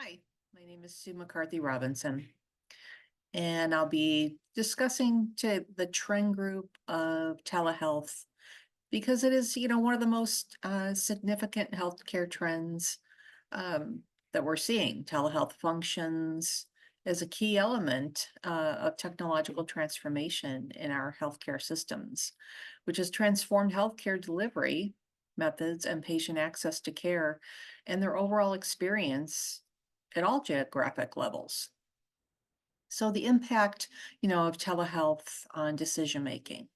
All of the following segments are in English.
Hi, my name is Sue McCarthy Robinson, and I'll be discussing the trend group of telehealth because it is, one of the most significant healthcare trends um, that we're seeing. Telehealth functions as a key element of technological transformation in our healthcare systems, which has transformed healthcare delivery methods and patient access to care and their overall experience at all geographic levels. So the impact, of telehealth on decision making,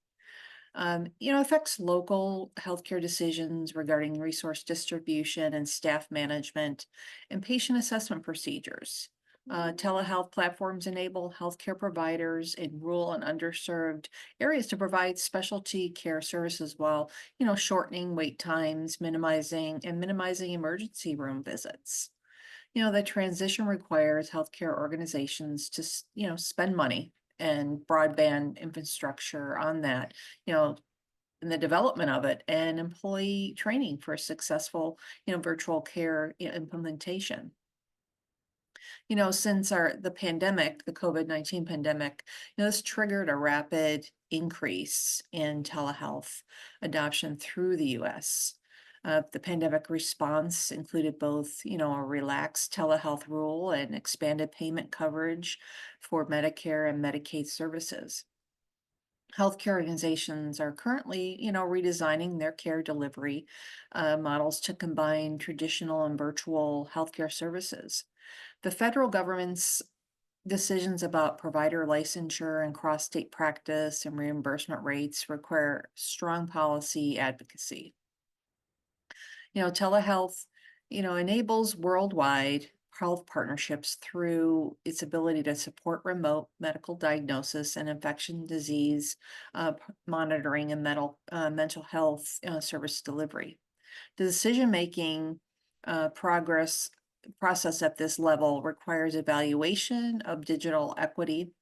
affects local healthcare decisions regarding resource distribution and staff management and patient assessment procedures. Telehealth platforms enable healthcare providers in rural and underserved areas to provide specialty care services while, shortening wait times, minimizing emergency room visits. The transition requires healthcare organizations to, spend money and broadband infrastructure on that, in the development of it and employee training for successful, virtual care implementation. Since the pandemic, the COVID-19 pandemic, this triggered a rapid increase in telehealth adoption through the US. The pandemic response included both, a relaxed telehealth rule and expanded payment coverage for Medicare and Medicaid services. Healthcare organizations are currently, redesigning their care delivery models to combine traditional and virtual healthcare services. The federal government's decisions about provider licensure and cross-state practice and reimbursement rates require strong policy advocacy. Telehealth, enables worldwide health partnerships through its ability to support remote medical diagnosis and infection disease monitoring and mental health service delivery. The decision-making process at this level requires evaluation of digital equity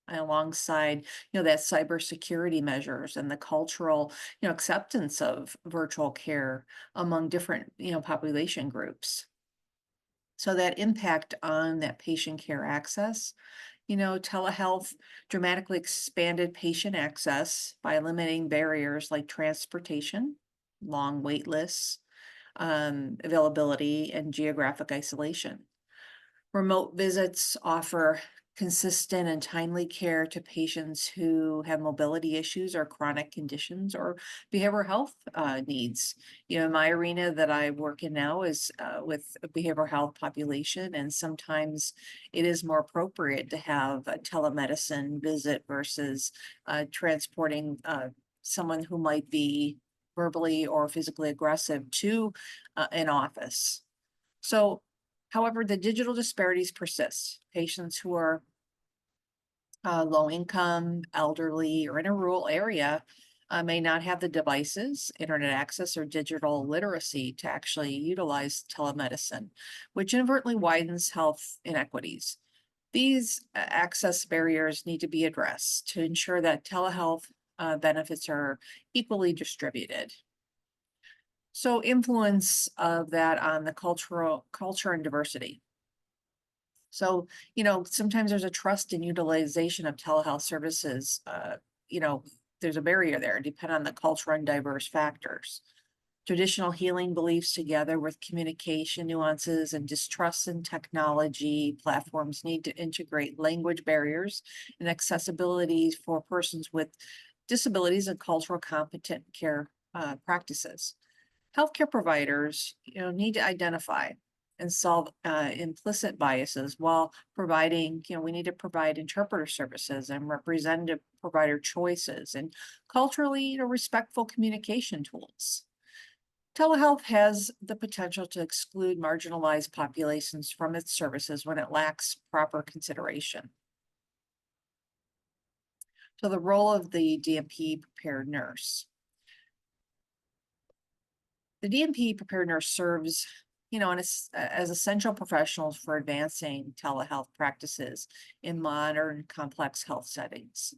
alongside, that cybersecurity measures and the cultural, acceptance of virtual care among different, population groups. So that impact on that patient care access, telehealth dramatically expanded patient access by eliminating barriers like transportation, long wait lists, availability, and geographic isolation. Remote visits offer consistent and timely care to patients who have mobility issues or chronic conditions or behavioral health needs. My arena that I work in now is with a behavioral health population, and sometimes it is more appropriate to have a telemedicine visit versus transporting someone who might be verbally or physically aggressive to an office. So, however, the digital disparities persist. Patients who are low income, elderly, or in a rural area may not have the devices, internet access, or digital literacy to actually utilize telemedicine, which inadvertently widens health inequities. These access barriers need to be addressed to ensure that telehealth benefits are equally distributed. So influence of that on the culture and diversity. So, sometimes there's a trust in utilization of telehealth services. There's a barrier there, depend on the culture and diverse factors. Traditional healing beliefs together with communication nuances and distrust in technology platforms need to integrate language barriers and accessibility for persons with disabilities and cultural competent care practices. Healthcare providers, need to identify and solve implicit biases while providing, we need to provide interpreter services and representative provider choices and culturally, respectful communication tools. Telehealth has the potential to exclude marginalized populations from its services when it lacks proper consideration. So the role of the DMP prepared nurse. The DMP prepared nurse serves, as essential professionals for advancing telehealth practices in modern complex health settings.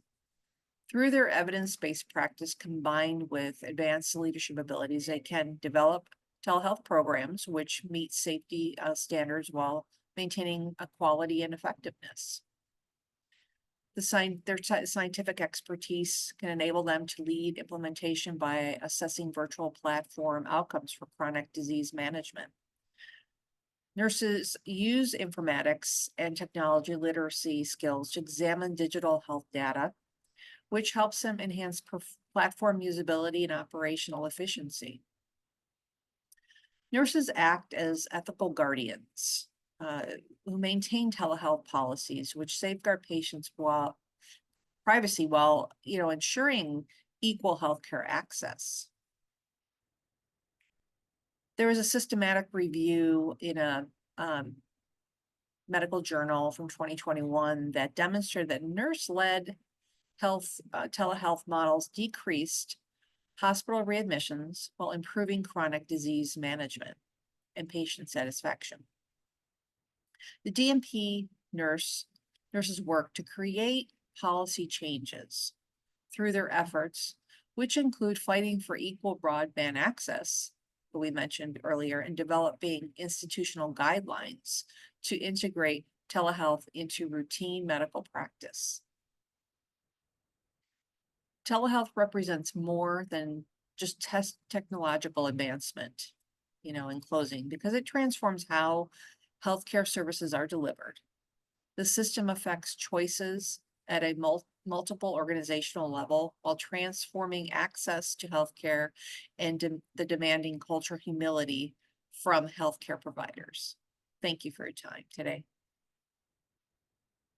Through their evidence-based practice combined with advanced leadership abilities, they can develop telehealth programs which meet safety standards while maintaining a quality and effectiveness. Their scientific expertise can enable them to lead implementation by assessing virtual platform outcomes for chronic disease management. Nurses use informatics and technology literacy skills to examine digital health data, which helps them enhance platform usability and operational efficiency. Nurses act as ethical guardians who maintain telehealth policies, which safeguard patients' privacy while ensuring equal healthcare access. There was a systematic review in a medical journal from 2021 that demonstrated that nurse-led telehealth models decreased hospital readmissions while improving chronic disease management and patient satisfaction. The DMP nurses work to create policy changes through their efforts, which include fighting for equal broadband access, that we mentioned earlier, and developing institutional guidelines to integrate telehealth into routine medical practice. Telehealth represents more than just technological advancement, in closing, because it transforms how healthcare services are delivered. The system affects choices at a multiple organizational level while transforming access to healthcare and the demanding culture humility from healthcare providers. Thank you for your time today.